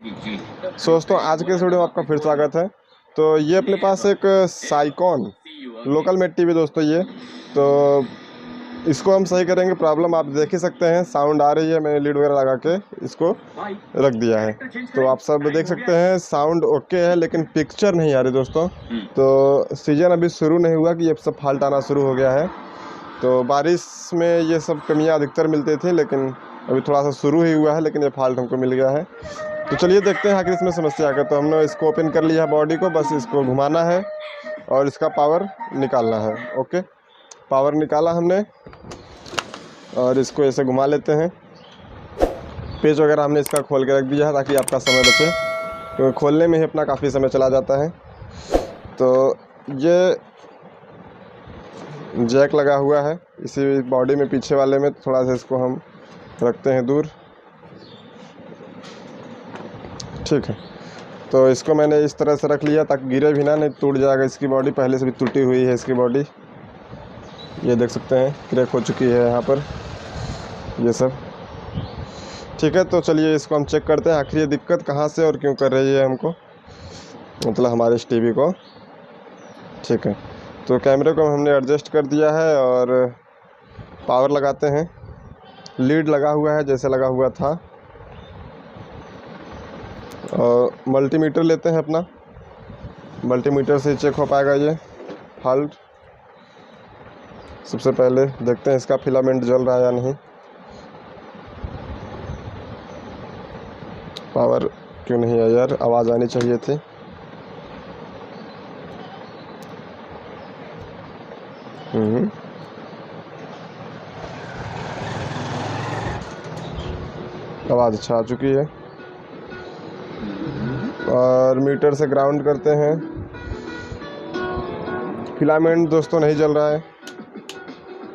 दोस्तों आज के इस वीडियो में आपका फिर स्वागत है। तो ये अपने पास एक साइकॉन लोकल मेड टीवी दोस्तों, ये तो इसको हम सही करेंगे। प्रॉब्लम आप देख ही सकते हैं, साउंड आ रही है, मैंने लीड वगैरह लगा के इसको रख दिया है। तो आप सब देख सकते हैं साउंड ओके है, लेकिन पिक्चर नहीं आ रही दोस्तों। तो सीजन अभी शुरू नहीं हुआ कि ये सब फॉल्ट आना शुरू हो गया है। तो बारिश में ये सब कमियां अधिकतर मिलती थी, लेकिन अभी थोड़ा सा शुरू ही हुआ है, लेकिन ये फॉल्ट हमको मिल गया है। तो चलिए देखते हैं आखिर इसमें समस्या क्या। तो हमने इसको ओपन कर लिया है बॉडी को, बस इसको घुमाना है और इसका पावर निकालना है। ओके, पावर निकाला हमने और इसको ऐसे घुमा लेते हैं। पेज वगैरह हमने इसका खोल के रख दिया है ताकि आपका समय बचे, क्योंकि खोलने में ही अपना काफ़ी समय चला जाता है। तो ये जैक लगा हुआ है इसी बॉडी में, पीछे वाले में। थोड़ा सा इसको हम रखते हैं दूर, ठीक है। तो इसको मैंने इस तरह से रख लिया ताकि गिरे भी ना, नहीं टूट जाएगा। इसकी बॉडी पहले से भी टूटी हुई है, इसकी बॉडी ये देख सकते हैं क्रैक हो चुकी है यहाँ पर, ये सब ठीक है। तो चलिए इसको हम चेक करते हैं आखिर ये दिक्कत कहाँ से और क्यों कर रही है हमको, मतलब हमारे इस टीवी को। ठीक है, तो कैमरे को हमने एडजस्ट कर दिया है और पावर लगाते हैं। लीड लगा हुआ है जैसे लगा हुआ था, और मल्टीमीटर लेते हैं अपना। मल्टीमीटर से चेक हो पाएगा ये फॉल्ट। सबसे पहले देखते हैं इसका फिलामेंट जल रहा है या नहीं। पावर क्यों नहीं है यार, आवाज़ आनी चाहिए थी। आवाज़ अच्छा आ चुकी है। और मीटर से ग्राउंड करते हैं। फिलामेंट दोस्तों नहीं जल रहा है,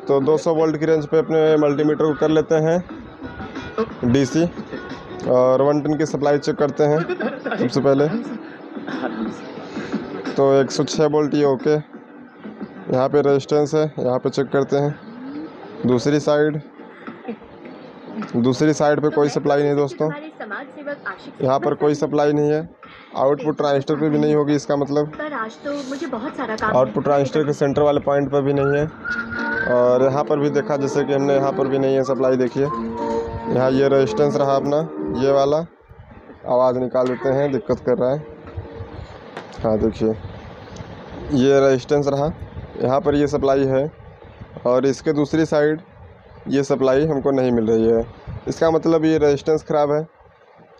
तो 200 वोल्ट की रेंज पे अपने मल्टीमीटर को कर लेते हैं डीसी, और 110 की सप्लाई चेक करते हैं सबसे पहले। तो 106 वोल्ट ये ओके। यहाँ पे रेजिस्टेंस है, यहाँ पे चेक करते हैं। दूसरी साइड पे कोई सप्लाई नहीं दोस्तों, यहाँ पर कोई सप्लाई नहीं है। आउटपुट ट्रांजिस्टर पे भी नहीं होगी, इसका मतलब आउटपुट ट्रांजिस्टर के सेंटर वाले पॉइंट पर भी नहीं है। और यहाँ पर भी देखा जैसे कि हमने, यहाँ पर भी नहीं है सप्लाई। देखिए यहाँ ये रेजिस्टेंस रहा अपना, ये वाला। आवाज़ निकाल देते हैं, दिक्कत कर रहा है। हाँ देखिए ये रेजिस्टेंस रहा, यहाँ पर ये सप्लाई है, और इसके दूसरी साइड ये सप्लाई हमको नहीं मिल रही है। इसका मतलब ये रेजिस्टेंस ख़राब है,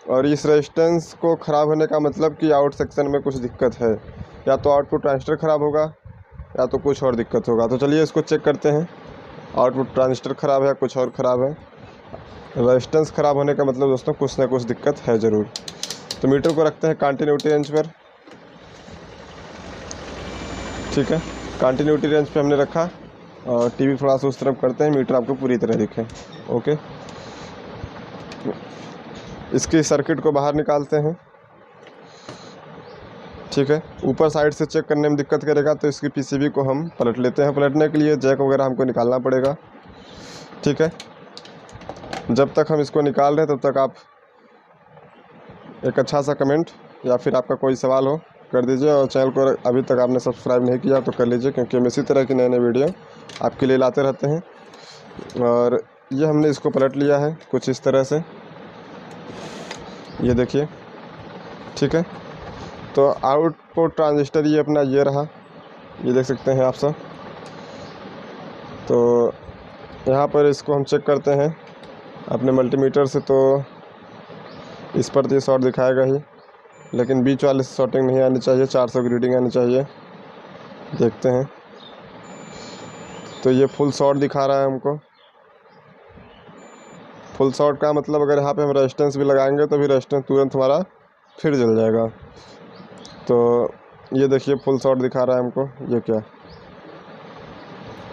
और इस रेजिस्टेंस को ख़राब होने का मतलब कि आउट सेक्शन में कुछ दिक्कत है। या तो आउटपुट ट्रांजिस्टर ख़राब होगा या तो कुछ और दिक्कत होगा। तो चलिए इसको चेक करते हैं, आउटपुट ट्रांजिस्टर ख़राब है, कुछ और ख़राब है। रेजिस्टेंस ख़राब होने का मतलब दोस्तों कुछ ना कुछ दिक्कत है ज़रूर। तो मीटर को रखते हैं कंटिन्यूटी रेंज पर, ठीक है। कंटिन्यूटी रेंज पे हमने रखा, और टीवी थोड़ा सा उस तरफ करते हैं, मीटर आपको पूरी तरह दिखे। ओके, इसकी सर्किट को बाहर निकालते हैं, ठीक है। ऊपर साइड से चेक करने में दिक्कत करेगा, तो इसकी पीसीबी को हम पलट लेते हैं। पलटने के लिए जैक वगैरह हमको निकालना पड़ेगा, ठीक है। जब तक हम इसको निकाल रहे हैं तब तक आप एक अच्छा सा कमेंट या फिर आपका कोई सवाल हो कर दीजिए, और चैनल को अभी तक आपने सब्सक्राइब नहीं किया तो कर लीजिए, क्योंकि हम इसी तरह की नए नए वीडियो आपके लिए लाते रहते हैं। और ये हमने इसको पलट लिया है कुछ इस तरह से, ये देखिए, ठीक है। तो आउटपुट ट्रांजिस्टर ये अपना ये रहा, ये देख सकते हैं आप सब। तो यहाँ पर इसको हम चेक करते हैं अपने मल्टीमीटर से। तो इस पर तो ये शॉर्ट दिखाएगा ही, लेकिन बीच वाले से शॉर्टिंग नहीं आनी चाहिए, 400 की रीडिंग आनी चाहिए। देखते हैं, तो ये फुल शॉर्ट दिखा रहा है हमको। फुल शॉर्ट का मतलब अगर यहाँ पे हम रेजिस्टेंस भी लगाएंगे तो भी रेजिस्टेंस तुरंत हमारा फिर जल जाएगा। तो ये देखिए फुल शॉर्ट दिखा रहा है हमको। ये क्या,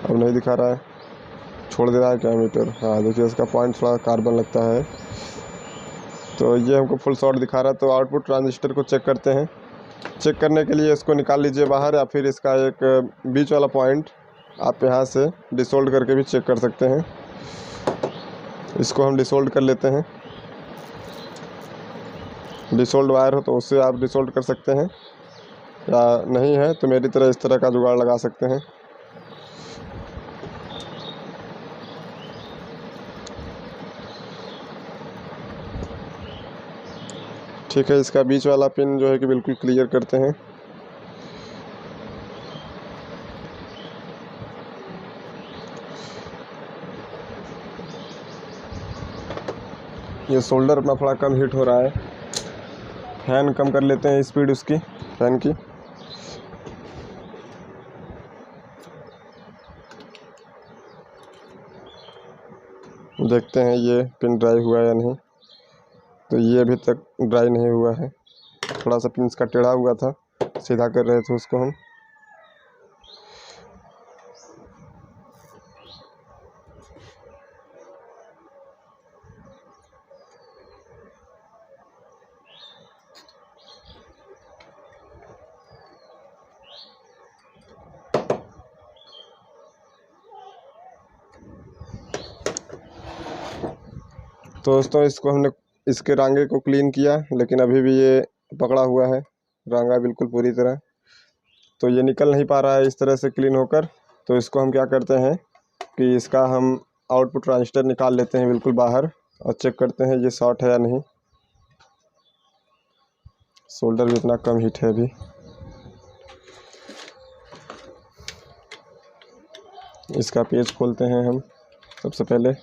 अब नहीं दिखा रहा है, छोड़ दे रहा है क्या मीटर। हाँ देखिए इसका पॉइंट थोड़ा कार्बन लगता है, तो ये हमको फुल शॉर्ट दिखा रहा है। तो आउटपुट ट्रांजिस्टर को चेक करते हैं। चेक करने के लिए इसको निकाल लीजिए बाहर, या फिर इसका एक बीच वाला पॉइंट आप यहाँ से डिसोल्ड करके भी चेक कर सकते हैं। इसको हम डिसोल्ड कर लेते हैं। डिसोल्ड वायर हो तो उससे आप डिसोल्ड कर सकते हैं, या नहीं है तो मेरी तरह इस तरह का जुगाड़ लगा सकते हैं। ठीक है, इसका बीच वाला पिन जो है कि बिल्कुल क्लियर करते हैं। ये सोल्डर अपना थोड़ा कम हीट हो रहा है, फैन कम कर लेते हैं स्पीड उसकी, फैन की। देखते हैं ये पिन ड्राई हुआ या नहीं। तो ये अभी तक ड्राई नहीं हुआ है, थोड़ा सा पिन इसका टेढ़ा हुआ था, सीधा कर रहे थे उसको हम। तो दोस्तों इसको हमने इसके रांगे को क्लीन किया, लेकिन अभी भी ये पकड़ा हुआ है रांगा बिल्कुल पूरी तरह, तो ये निकल नहीं पा रहा है इस तरह से क्लीन होकर। तो इसको हम क्या करते हैं कि इसका हम आउटपुट ट्रांजिस्टर निकाल लेते हैं बिल्कुल बाहर, और चेक करते हैं ये शॉर्ट है या नहीं। सोल्डर भी इतना कम हीट है अभी। इसका पेज खोलते हैं हम सबसे पहले।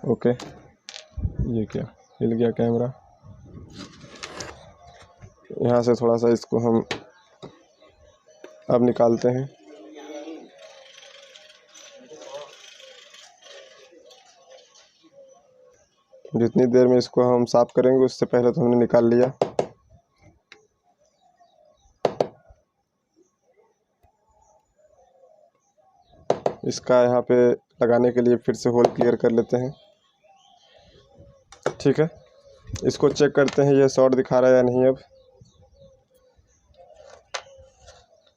ओके, ये क्या हिल गया कैमरा। यहाँ से थोड़ा सा इसको हम अब निकालते हैं। जितनी देर में इसको हम साफ करेंगे उससे पहले तो हमने निकाल लिया। इसका यहाँ पे लगाने के लिए फिर से होल क्लियर कर लेते हैं। ठीक है, इसको चेक करते हैं ये शॉर्ट दिखा रहा है या नहीं। अब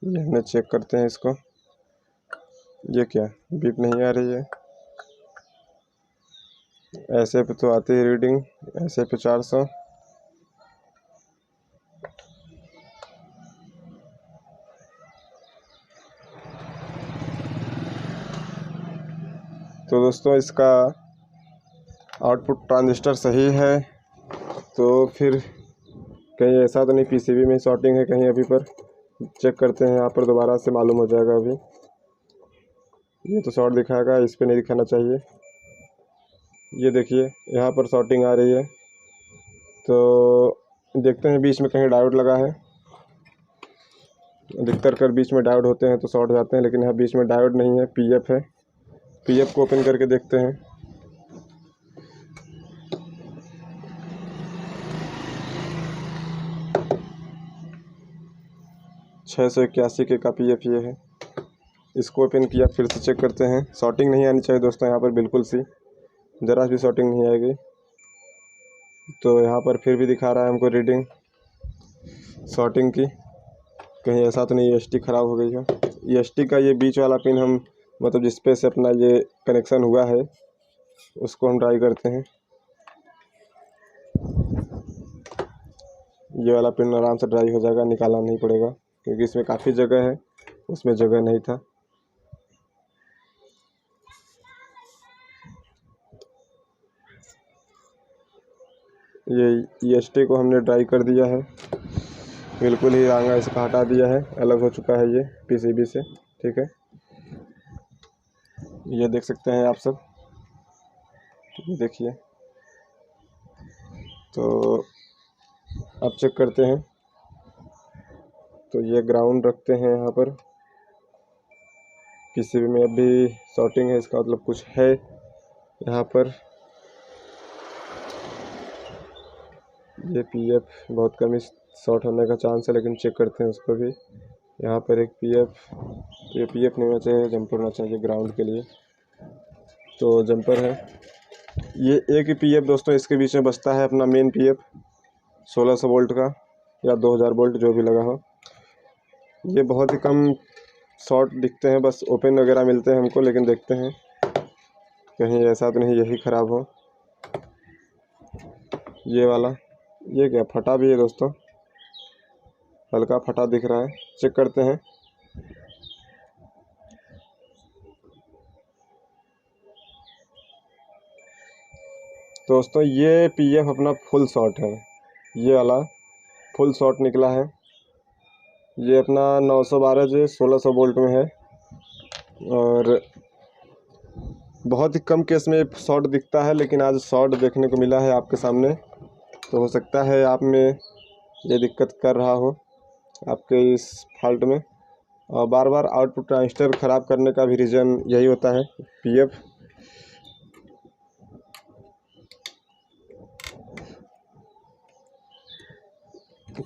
ये हमने चेक करते हैं इसको। ये क्या बीप नहीं आ रही है, ऐसे पे तो आती है रीडिंग, ऐसे पे 400। तो दोस्तों इसका आउटपुट ट्रांजिस्टर सही है, तो फिर कहीं ऐसा तो नहीं पीसीबी में शॉर्टिंग है कहीं। अभी पर चेक करते हैं, यहाँ पर दोबारा से मालूम हो जाएगा। अभी ये तो शॉर्ट दिखाएगा, इस पे नहीं दिखाना चाहिए। ये देखिए यहाँ पर शॉर्टिंग आ रही है, तो देखते हैं बीच में कहीं डायोड लगा है। अधिकतर कर बीच में डायोड होते हैं तो शॉर्ट जाते हैं, लेकिन यहाँ बीच में डायोड नहीं है, पीएफ है। पीएफ को ओपन करके देखते हैं। छः 681 के का पीएफ ये है। इसको ओपन किया, फिर से चेक करते हैं। शॉर्टिंग नहीं आनी चाहिए दोस्तों यहाँ पर, बिल्कुल सी ज़रा भी शॉर्टिंग नहीं आएगी। तो यहाँ पर फिर भी दिखा रहा है हमको रीडिंग शॉर्टिंग की। कहीं ऐसा तो नहीं ईएसटी ख़राब हो गई है। ईएसटी का ये बीच वाला पिन हम मतलब जिस पे से अपना ये कनेक्शन हुआ है उसको हम ट्राई करते हैं। ये वाला पिन आराम से ड्राई हो जाएगा, निकालना नहीं पड़ेगा, क्योंकि इसमें काफ़ी जगह है, उसमें जगह नहीं था। ये ईएसटी को हमने ड्राई कर दिया है, बिल्कुल ही रांगा इसका हटा दिया है, अलग हो चुका है ये पीसीबी से। ठीक है, ये देख सकते हैं आप सब, ये देखिए। तो अब चेक करते हैं। तो ये ग्राउंड रखते हैं यहाँ पर, पीसीबी में अभी शॉर्टिंग है, इसका मतलब कुछ है यहाँ पर। ये पीएफ बहुत कम ही शॉर्ट होने का चांस है, लेकिन चेक करते हैं उसको भी। यहाँ पर एक पीएफ, ये पीएफ नहीं होना चाहिए, जंपर होना चाहिए ग्राउंड के लिए। तो जंपर है ये, एक ही पीएफ दोस्तों इसके बीच में बचता है, अपना मेन पीएफ 1600 वोल्ट का या 2000 वोल्ट जो भी लगा हो। ये बहुत ही कम शॉर्ट दिखते हैं, बस ओपन वगैरह मिलते हैं हमको, लेकिन देखते हैं कहीं ऐसा तो नहीं यही ख़राब हो। ये वाला, ये क्या फटा भी है दोस्तों, हल्का फटा दिख रहा है, चेक करते हैं। दोस्तों ये पीएफ अपना फुल शॉट है, ये वाला फुल शॉट निकला है। ये अपना 912 जो 1600 वोल्ट में है, और बहुत ही कम केस में शॉर्ट दिखता है, लेकिन आज शॉर्ट देखने को मिला है आपके सामने। तो हो सकता है आप में ये दिक्कत कर रहा हो आपके इस फॉल्ट में, और बार बार आउटपुट ट्रांजिस्टर ख़राब करने का भी रीज़न यही होता है, पीएफ।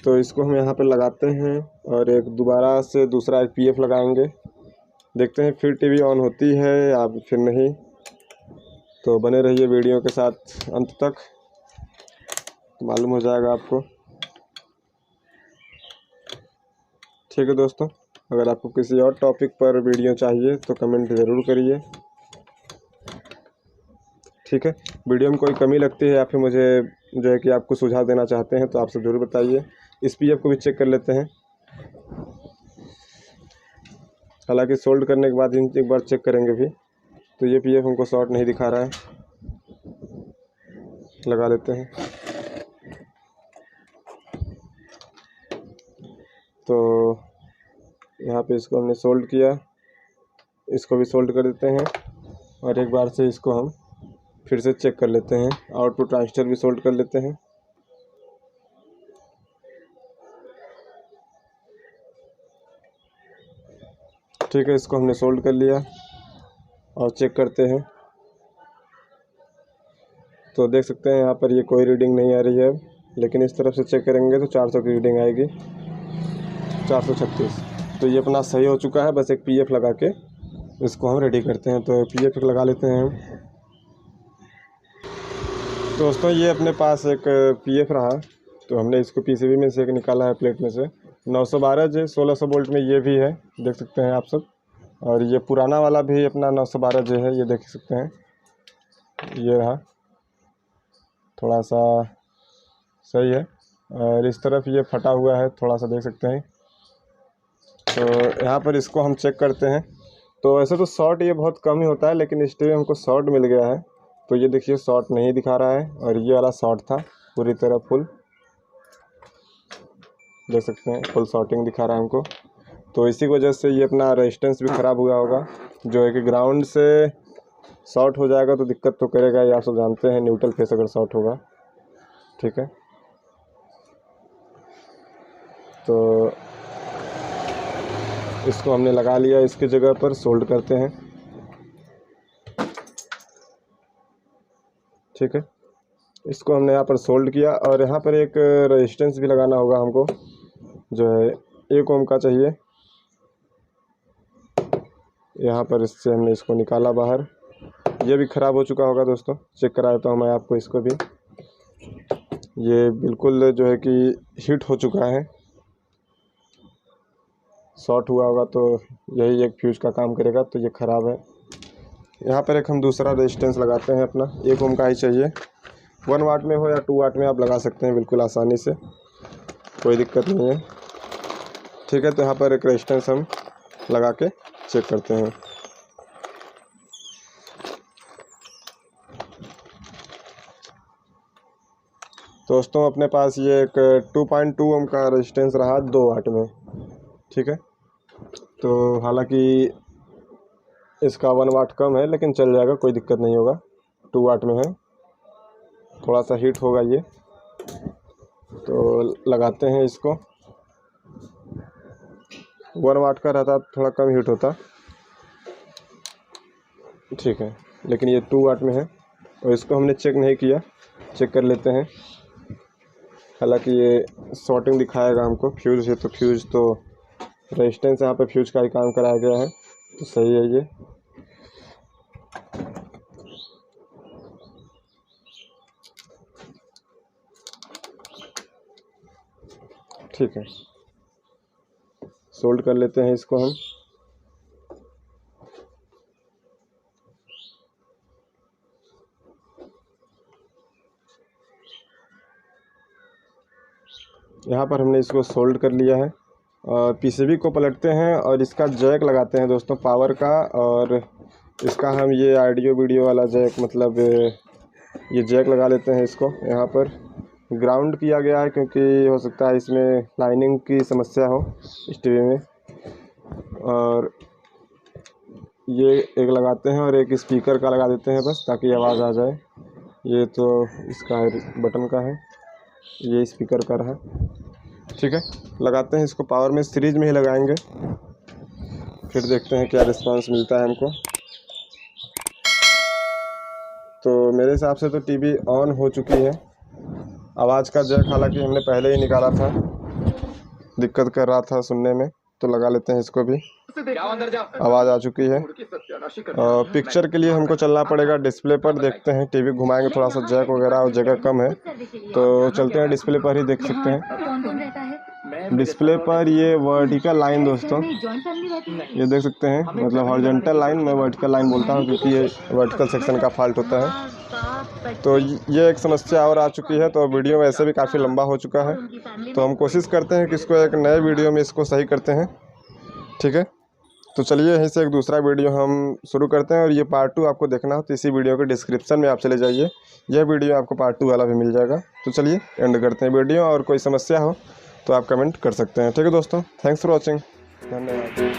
तो इसको हम यहाँ पे लगाते हैं, और एक दोबारा से दूसरा एक पीएफ लगाएंगे, देखते हैं फिर टीवी ऑन होती है या फिर नहीं। तो बने रहिए वीडियो के साथ अंत तक, मालूम हो जाएगा आपको। ठीक है दोस्तों, अगर आपको किसी और टॉपिक पर वीडियो चाहिए तो कमेंट ज़रूर करिए। ठीक है, वीडियो में कोई कमी लगती है या फिर मुझे जो है कि आपको सुझाव देना चाहते हैं तो आप सब ज़रूर बताइए। इस पीएफ को भी चेक कर लेते हैं, हालांकि सोल्ड करने के बाद एक बार चेक करेंगे भी। तो ये पीएफ हमको शॉर्ट नहीं दिखा रहा है, लगा लेते हैं। तो यहाँ पे इसको हमने सोल्ड किया, इसको भी सोल्ड कर देते हैं, और एक बार से इसको हम फिर से चेक कर लेते हैं। आउटपुट ट्रांजिस्टर भी सोल्ड कर लेते हैं। ठीक है, इसको हमने सोल्ड कर लिया और चेक करते हैं। तो देख सकते हैं यहाँ पर ये कोई रीडिंग नहीं आ रही है अब, लेकिन इस तरफ से चेक करेंगे तो 400 की रीडिंग आएगी, 436। तो ये अपना सही हो चुका है, बस एक पीएफ लगा के इसको हम रेडी करते हैं। तो पीएफ लगा लेते हैं हम। दोस्तों ये अपने पास एक पीएफ रहा, तो हमने इसको पीसीबी में से एक निकाला है, प्लेट में से 912 जे 1600 वोल्ट में ये भी है, देख सकते हैं आप सब। और ये पुराना वाला भी अपना 912 जे है, ये देख सकते हैं, ये रहा, थोड़ा सा सही है। और इस तरफ ये फटा हुआ है, थोड़ा सा देख सकते हैं। तो यहाँ पर इसको हम चेक करते हैं। तो ऐसे तो शॉर्ट ये बहुत कम ही होता है, लेकिन इस टाइम हमको शॉर्ट मिल गया है। तो ये देखिए शॉर्ट नहीं दिखा रहा है, और ये वाला शॉर्ट था पूरी तरह फुल, देख सकते हैं फुल शॉर्टिंग दिखा रहा है हमको। तो इसी वजह से ये अपना रेजिस्टेंस भी ख़राब हुआ होगा, जो है कि ग्राउंड से शॉर्ट हो जाएगा तो दिक्कत तो करेगा, ये आप सब जानते हैं, न्यूट्रल फेस अगर शॉर्ट होगा। ठीक है, तो इसको हमने लगा लिया, इसकी जगह पर सोल्ड करते हैं। ठीक है, इसको हमने यहाँ पर सोल्ड किया, और यहाँ पर एक रेजिस्टेंस भी लगाना होगा हमको, जो है 1 ओम का चाहिए। यहाँ पर इससे हमने इसको निकाला बाहर, ये भी ख़राब हो चुका होगा दोस्तों, चेक कराया तो मैं आपको इसको भी। ये बिल्कुल जो है कि हीट हो चुका है, शॉर्ट हुआ होगा, तो यही एक फ्यूज का काम करेगा, तो ये ख़राब है। यहाँ पर एक हम दूसरा रेजिस्टेंस लगाते हैं, अपना 1 ओम का ही चाहिए, 1 वाट में हो या 2 वाट में आप लगा सकते हैं बिल्कुल आसानी से, कोई दिक्कत नहीं है। ठीक है, तो यहाँ पर एक रेजिस्टेंस हम लगा के चेक करते हैं। दोस्तों अपने पास ये एक 2.2 ओम का रेजिस्टेंस रहा 2 वाट में। ठीक है, तो हालांकि इसका 1 वाट कम है, लेकिन चल जाएगा, कोई दिक्कत नहीं होगा, 2 वाट में है, थोड़ा सा हीट होगा ये। तो लगाते हैं इसको, 1 वाट का रहता थोड़ा कम हीट होता। ठीक है, लेकिन ये 2 वाट में है, और इसको हमने चेक नहीं किया, चेक कर लेते हैं। हालांकि ये शॉर्टिंग दिखाएगा हमको, फ्यूज है तो फ्यूज तो रेजिस्टेंस यहाँ पे फ्यूज का ही काम कराया गया है, तो सही है ये। ठीक है, सोल्ड कर लेते हैं इसको हम। यहाँ पर हमने इसको सोल्ड कर लिया है और पीसीबी को पलटते हैं और इसका जैक लगाते हैं दोस्तों पावर का, और इसका हम ये ऑडियो वीडियो वाला जैक मतलब ये जैक लगा लेते हैं। इसको यहाँ पर ग्राउंड किया गया है क्योंकि हो सकता है इसमें लाइनिंग की समस्या हो इस टीवी में। और ये एक लगाते हैं और एक स्पीकर का लगा देते हैं बस, ताकि आवाज़ आ जाए। ये तो इसका है बटन का है, ये स्पीकर का रहा। ठीक है, लगाते हैं इसको पावर में, सीरीज में ही लगाएंगे, फिर देखते हैं क्या रिस्पांस मिलता है हमको। तो मेरे हिसाब से तो टीवी ऑन हो चुकी है। आवाज़ का जैक हालांकि हमने पहले ही निकाला था, दिक्कत कर रहा था सुनने में, तो लगा लेते हैं इसको भी। आवाज़ आ चुकी है। पिक्चर के लिए हमको चलना पड़ेगा डिस्प्ले पर, देखते हैं टीवी घुमाएंगे थोड़ा सा, जैक वगैरह और जगह कम है तो चलते हैं डिस्प्ले पर ही देख सकते हैं। डिस्प्ले पर ये वर्टिकल लाइन दोस्तों ये देख सकते हैं, मतलब हॉरिजॉन्टल लाइन, मैं वर्टिकल लाइन बोलता हूँ क्योंकि ये वर्टिकल सेक्शन का फॉल्ट होता है। तो ये एक समस्या और आ चुकी है। तो वीडियो वैसे भी काफ़ी लंबा हो चुका है, तो हम कोशिश करते हैं कि इसको एक नए वीडियो में इसको सही करते हैं। ठीक है, तो चलिए यहीं से एक दूसरा वीडियो हम शुरू करते हैं। और ये पार्ट 2 आपको देखना हो तो इसी वीडियो के डिस्क्रिप्शन में आप चले जाइए, यह वीडियो आपको पार्ट 2 वाला भी मिल जाएगा। तो चलिए एंड करते हैं वीडियो, और कोई समस्या हो तो आप कमेंट कर सकते हैं। ठीक है दोस्तों, थैंक्स फॉर वॉचिंग, धन्यवाद।